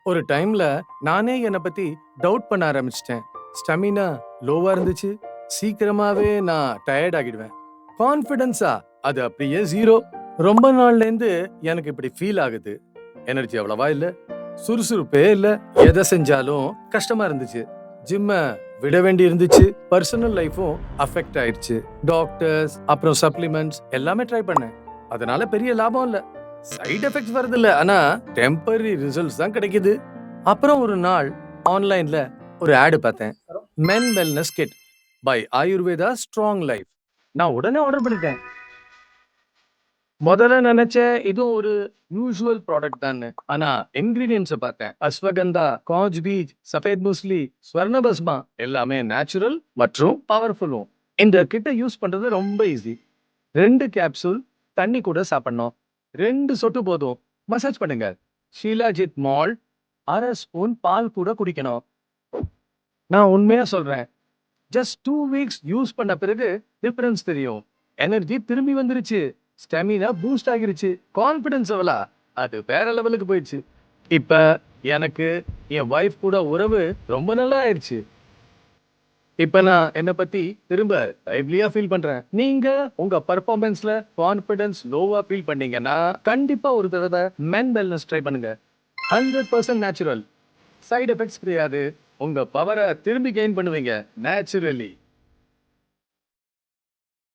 ஒரு டைம்ல நானே என்னை பத்தி டவுட் பண்ண ஆரம்பிச்சிட்டேன். ஸ்டெமினா லோவா இருந்துச்சு. சீக்கிரமாவே நான் டயர்ட் ஆகிடுவேன். கான்ஃபிடன்ஸா அது அப்படியே ஜீரோ. ரொம்ப நாள்ல இருந்து எனக்கு இப்படி ஃபீல் ஆகுது. எனர்ஜி அவ்வளவா இல்ல, சுறுசுறுப்பே இல்ல. எதை செஞ்சாலும் கஷ்டமா இருந்துச்சு. ஜிம்ம விட வேண்டி இருந்துச்சு. பர்சனல் லைஃபும் அஃபெக்ட் ஆயிடுச்சு. டாக்டர்ஸ் அப்புறம் சப்ளிமெண்ட்ஸ் எல்லாமே ட்ரை பண்ணேன். அதனால பெரிய லாபம் இல்ல. சைடு எஃபெக்ட்ஸ் வருது இல்ல, ஆனா டெம்பரரி ரிசல்ட்ஸ் தான் கிடைக்குது. அப்புறம் ஒரு நாள் ஆன்லைன்ல ஒரு ஆட் பார்த்தேன். Men wellness kit by Ayurveda strong life. நான் உடனே ஆர்டர் பண்ணிட்டேன். முதல்ல நினைச்சேன் இது ஒரு யூசுவல் ப்ராடக்ட் தான். ஆனா இன்கிரீடியன்ஸ் பார்த்தேன். அஸ்வகந்தா, காஜ் பீஜ், சஃபேத் முஸ்லி, ஸ்வர்ணபஸ்மா எல்லாமே நேச்சுரல் மற்றும் பவர்ஃபுல்லும். இந்த கிட்ட யூஸ் பண்றது ரொம்ப ஈஸி. 2 கேப்சூல் தண்ணி கூட சாப்பிடணும். 2 சொட்டு போதும். மசாஜ் பண்ணுங்க. ஷீலாஜித் மால் 1/2 ஸ்பூன் பால் கூட குடிக்கணும். நான் உண்மையா சொல்றேன். ஜஸ்ட் 2 வீக்ஸ் யூஸ் பண்ண பிறகு டிஃபரன்ஸ் தெரியும். எனர்ஜி திரும்பி வந்துருச்சு. ஸ்டெமினா பூஸ்ட் ஆகிருச்சு. கான்ஃபிடன்ஸ் எவ்வளோ அது வேற லெவலுக்கு போயிடுச்சு. இப்ப எனக்கு என் வைஃப் கூட உறவு ரொம்ப நல்லா ஆயிடுச்சு. இப்ப நான் என்ன பத்தி திரும்ப லைவ்லியா ஃபீல் பண்றேன். நீங்க உங்க பெர்ஃபார்மன்ஸ்ல கான்ஃபிடன்ஸ் லோவா ஃபீல் பண்ணீங்கன்னா கண்டிப்பா ஒரு தடவை மென் வெல்னஸ் ட்ரை பண்ணுங்க. 100% நேச்சுரல். சைடு எஃபெக்ட்ஸ் கிடையாது. உங்க பவரை திரும்பி கெயின் பண்ணுவீங்க நேச்சுரலி.